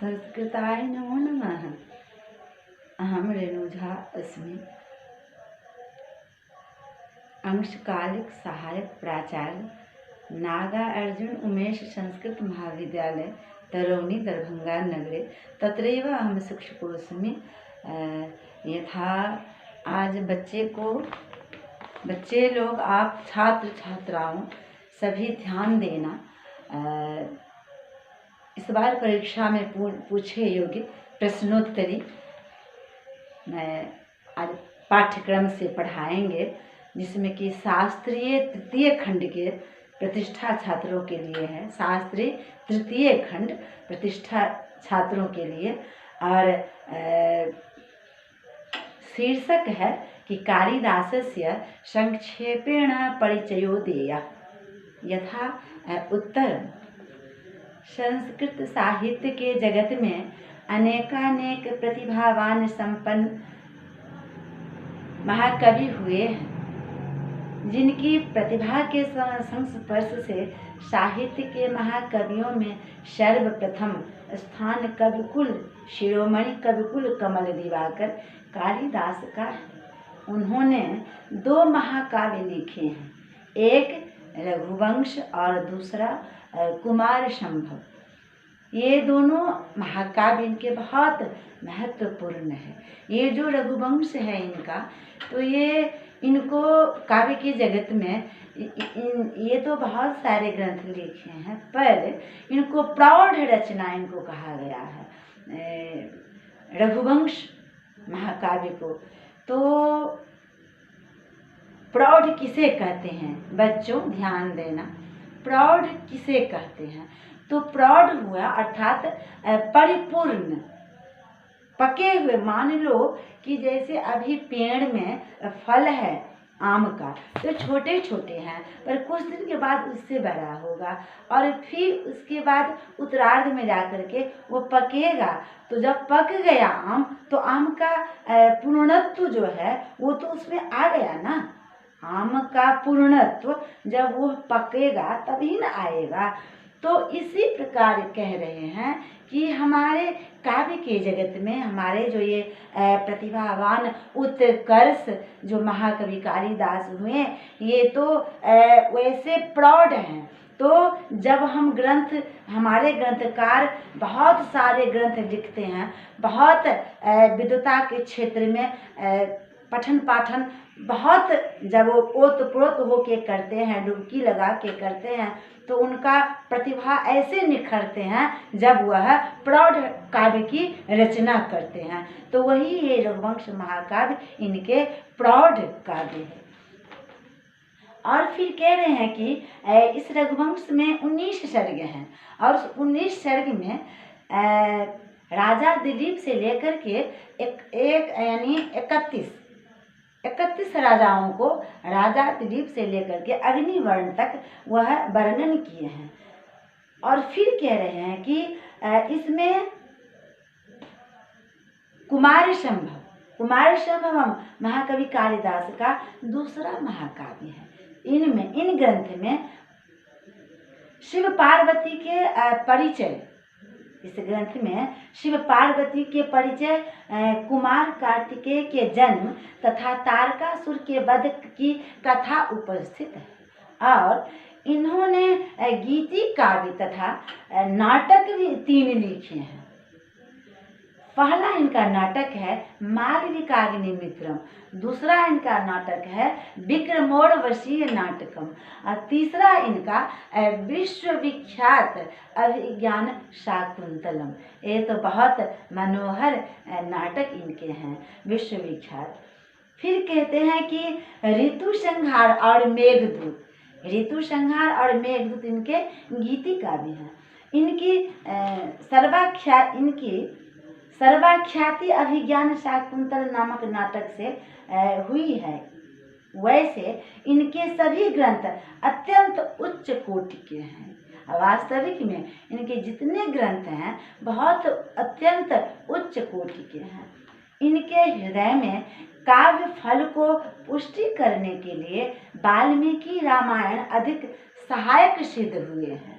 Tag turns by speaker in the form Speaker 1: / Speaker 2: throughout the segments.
Speaker 1: संस्कृताय नमो नमः। अहम रेणुजा अस्मि, अंशकालिक सहायक प्राचार्य नागार्जुन उमेश संस्कृत महाविद्यालय तरौनी दरभंगा नगरे। तत्रैव अहम शिक्षकोऽस्मि। यथा आज बच्चे लोग, आप छात्र छात्राओं सभी ध्यान देना। इस बार परीक्षा में पूछे योग्य प्रश्नोत्तरी मैं आज पाठ्यक्रम से पढ़ाएंगे, जिसमें कि शास्त्रीय तृतीय खंड के प्रतिष्ठा छात्रों के लिए है। शास्त्रीय तृतीय खंड प्रतिष्ठा छात्रों के लिए, और शीर्षक है कि कालिदासस्य संक्षेपेण परिचयो देयः। यथा उत्तर, संस्कृत साहित्य के जगत में अनेकानेक प्रतिभावान संपन्न महाकवि हुए हैं, जिनकी प्रतिभा के संस्पर्श से साहित्य के महाकवियों में सर्वप्रथम स्थान कविकुल शिरोमणि कविकुल कमल दिवाकर कालिदास का है। उन्होंने 2 महाकाव्य लिखे हैं, एक रघुवंश और दूसरा कुमार संभव। ये दोनों महाकाव्य इनके बहुत महत्वपूर्ण है। ये जो रघुवंश है इनका, तो ये इनको काव्य के जगत में ये तो बहुत सारे ग्रंथ लिखे हैं, पर इनको प्रौढ़ रचना इनको कहा गया है, रघुवंश महाकाव्य को। तो प्रौढ़ किसे कहते हैं बच्चों, ध्यान देना। प्रौढ़ किसे कहते हैं? तो प्रौढ़ हुआ अर्थात परिपूर्ण, पके हुए। मान लो कि जैसे अभी पेड़ में फल है आम का, तो छोटे छोटे हैं, पर कुछ दिन के बाद उससे बड़ा होगा, और फिर उसके बाद उत्तरार्ध में जाकर के वो पकेगा। तो जब पक गया आम, तो आम का पूर्णत्व जो है वो तो उसमें आ गया ना। आम का पूर्णत्व जब वो पकेगा तभी न आएगा। तो इसी प्रकार कह रहे हैं कि हमारे काव्य के जगत में हमारे जो ये प्रतिभावान उत्कर्ष जो महाकवि कालिदास हुए, ये तो वैसे प्रौढ़ हैं। तो जब हम ग्रंथ, हमारे ग्रंथकार बहुत सारे ग्रंथ लिखते हैं, बहुत विद्वता के क्षेत्र में पठन पाठन बहुत जब वो ओतप्रोत होके करते हैं, डुबकी लगा के करते हैं, तो उनका प्रतिभा ऐसे निखरते हैं जब वह प्रौढ़ काव्य की रचना करते हैं। तो वही ये रघुवंश महाकाव्य इनके प्रौढ़ काव्य है। और फिर कह रहे हैं कि इस रघुवंश में 19 सर्ग हैं, और उस 19 सर्ग में राजा दिलीप से लेकर के यानी 31 राजाओं को, राजा दिलीप से लेकर के अग्निवर्ण तक वह वर्णन किए हैं। और फिर कह रहे हैं कि इसमें कुमार संभव महाकवि कालिदास का दूसरा महाकाव्य है। इन ग्रंथ में शिव पार्वती के परिचय, इस ग्रंथ में शिव पार्वती के परिचय, कुमार कार्तिकेय के जन्म तथा तारकासुर के वध की कथा उपस्थित है। और इन्होंने गीति काव्य तथा नाटक भी 3 लिखे हैं। पहला इनका नाटक है मालविकाग्निमित्रम, दूसरा इनका नाटक है विक्रमोर्वशीय नाटकम, और तीसरा इनका विश्वविख्यात अभिज्ञान शाकुंतलम। ये तो बहुत मनोहर नाटक इनके हैं, विश्वविख्यात। फिर कहते हैं कि ऋतु संहार और मेघदूत, ऋतु संहार और मेघदूत इनके गीति काव्य हैं। इनकी सर्वाख्याति अभिज्ञान शाकुंतल नामक नाटक से हुई है। वैसे इनके सभी ग्रंथ अत्यंत उच्च कोटि के हैं। वास्तविक में इनके जितने ग्रंथ हैं बहुत अत्यंत उच्च कोटि के हैं। इनके हृदय में काव्य फल को पुष्टि करने के लिए वाल्मीकि रामायण अधिक सहायक सिद्ध हुए हैं।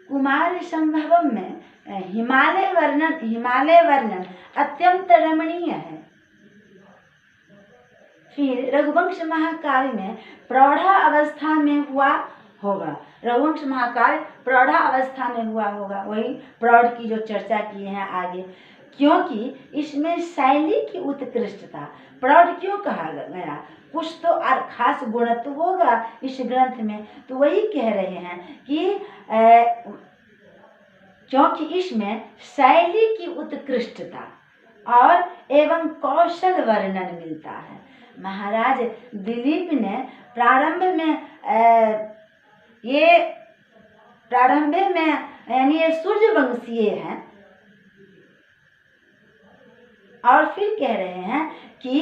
Speaker 1: कुमार संभवम में हिमालय वर्णन अत्यंत रमणीय है। फिर रघुवंश महाकाव्य में प्रौढ़ा अवस्था में हुआ होगा। रघुवंश महाकाव्य प्रौढ़ा अवस्था में हुआ होगा, वही प्रौढ़ की जो चर्चा किए हैं आगे, क्योंकि इसमें शैली की उत्कृष्टता। प्रौढ़ क्यों कहा गया? कुछ तो खास गुणत्व होगा इस ग्रंथ में, तो वही कह रहे हैं कि क्योंकि इसमें शैली की उत्कृष्टता और एवं कौशल वर्णन मिलता है। महाराज दिलीप ने प्रारंभ में यानी ये सूर्यवंशीय हैं, और फिर कह रहे हैं कि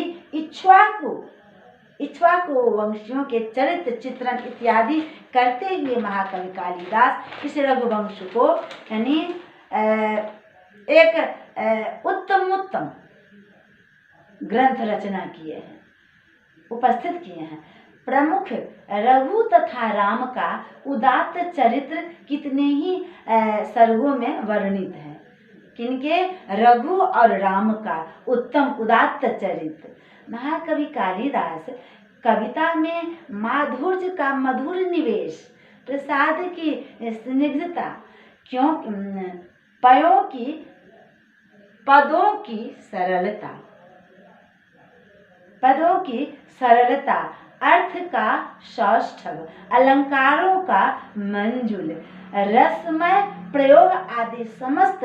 Speaker 1: इक्ष्वाकु वंशियों के चरित्र चित्रण इत्यादि करते हुए महाकवि कालिदास इस रघुवंश को यानी एक उत्तम ग्रंथ रचना किए हैं, उपस्थित किए हैं। प्रमुख रघु तथा राम का उदात्त चरित्र कितने ही सर्गों में वर्णित है। किनके? रघु और राम का उत्तम उदात्त चरित्र। महाकवि कालिदास कविता में माधुर्य का मधुर निवेश, प्रसाद की स्निग्धता, पदों की सरलता, अर्थ का सौष्ठव, अलंकारों का मंजुल, रसमय प्रयोग आदि समस्त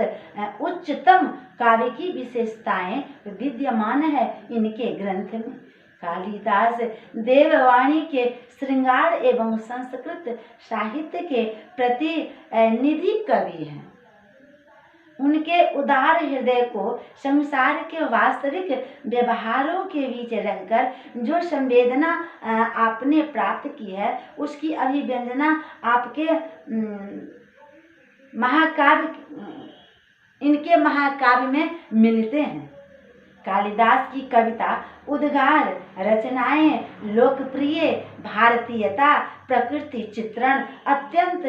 Speaker 1: उच्चतम काव्य की विशेषताएं विद्यमान है इनके ग्रंथ में। कालिदास देववाणी के श्रृंगार एवं संस्कृत साहित्य के प्रतिनिधि कवि हैं। उनके उदार हृदय को संसार के वास्तविक व्यवहारों के बीच रखकर जो संवेदना आपने प्राप्त की है, उसकी अभिव्यंजना आपके इनके महाकाव्य में मिलते हैं। कालिदास की कविता उद्गार, रचनाएं लोकप्रिय, भारतीयता, प्रकृति चित्रण अत्यंत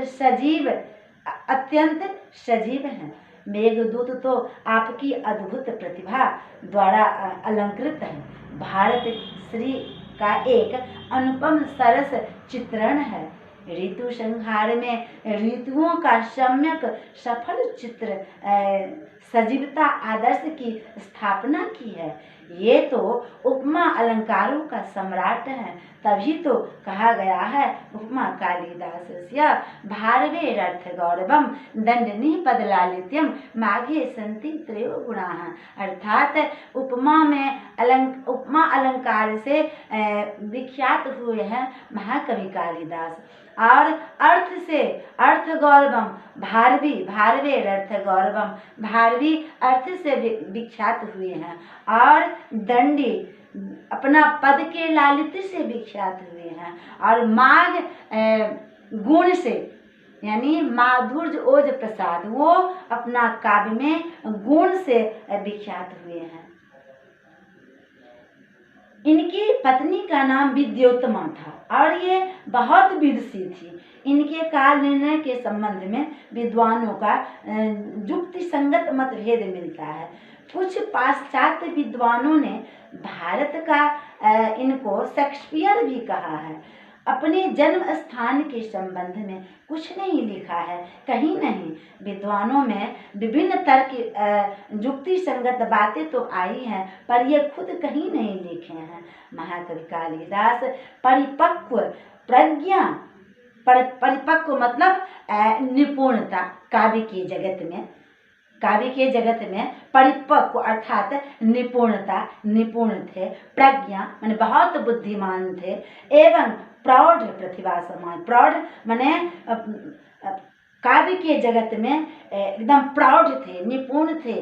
Speaker 1: सजीव हैं। मेघदूत तो आपकी अद्भुत प्रतिभा द्वारा अलंकृत है। भारत श्री का एक अनुपम सरस चित्रण है। ऋतु संहार में ऋतुओं का सम्यक सफल चित्र सजीवता आदर्श की स्थापना की है। ये तो उपमा अलंकारों का सम्राट है, तभी तो कहा गया है उपमा कालिदासस्य भारवेरर्थ गौरवम दंडनीय पदलालित्यम माघे संति त्रयो गुणाः। अर्थात उपमा अलंकार से विख्यात हुए हैं महाकवि कालिदास, और अर्थ से अर्थ गौरवम भारवेर अर्थ गौरवम भारवी अर्थ से विख्यात हुए हैं, और दंडी अपना पद के लालित्य से विख्यात हुए हैं, और माघ गुण से यानी माधुर्य ओज प्रसाद, वो अपना काव्य में गुण से विख्यात हुए हैं। इनकी पत्नी का नाम विद्योत्तमा था और ये बहुत विदुषी थी। इनके काल निर्णय के संबंध में विद्वानों का युक्ति संगत मतभेद मिलता है। कुछ पाश्चात्य विद्वानों ने भारत का इनको शेक्सपियर भी कहा है। अपने जन्म स्थान के संबंध में कुछ नहीं लिखा है, कहीं नहीं। विद्वानों में विभिन्न तर्क युक्ति संगत बातें तो आई हैं, पर ये खुद कहीं नहीं लिखे हैं। महाकवि कालिदास परिपक्व प्रज्ञा, परिपक्व मतलब निपुणता, काव्य के जगत में परिपक्व अर्थात निपुण थे। प्रज्ञा माने बहुत बुद्धिमान थे, एवं प्रौढ़ प्रतिभा समान। प्रौढ़ माने काव्य के जगत में एकदम प्रौढ़ थे, निपुण थे,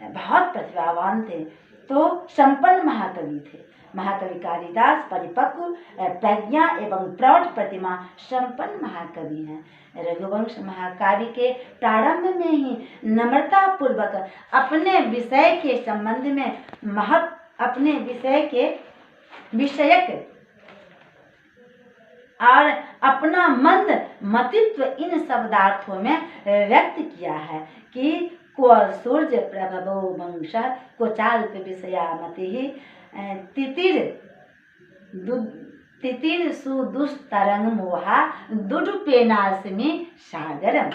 Speaker 1: बहुत प्रतिभावान थे, तो संपन्न महाकवि थे। महाकवि कालिदास परिपक्व प्रज्ञा एवं प्रौढ़ प्रतिमा संपन्न महाकवि हैं। रघुवंश महाकाव्य के प्रारंभ में ही नम्रता पूर्वक अपने विषय के संबंध में अपने विषयक और अपना मंद मतित्व इन शब्दार्थों में व्यक्त किया है कि क्व सूर्य प्रभवो वंशः क्वचाल्प विषयामतिः तितिर सुदुस्तरंग मोहा दुडुपेनास्मि सागरम।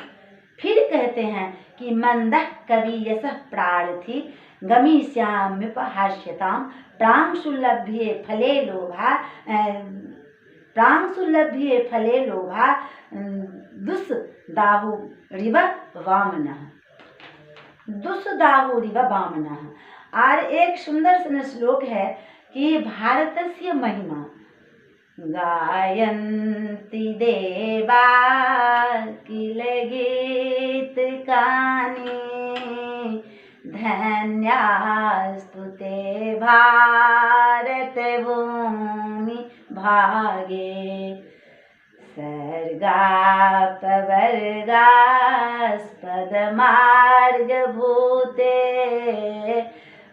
Speaker 1: फिर कहते हैं कि मंदः कवि यशः प्रार्थी गमिष्याम्युपहास्यताम् प्रांशुलभ्ये फले लोभा दुस्दाहुरिव वामनः। और एक सुंदर श्लोक है कि भारतस्य महिमा गायन्ति देवा किल गीतकानि धन्यास्तु ते भारत भूमि भागे सर्गापवर्गास्पदमार्गभूते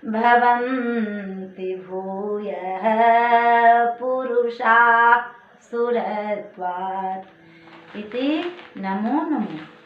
Speaker 1: भवन्ति भूयः पुरुषा सुरत्वात् इति। नमो नमः।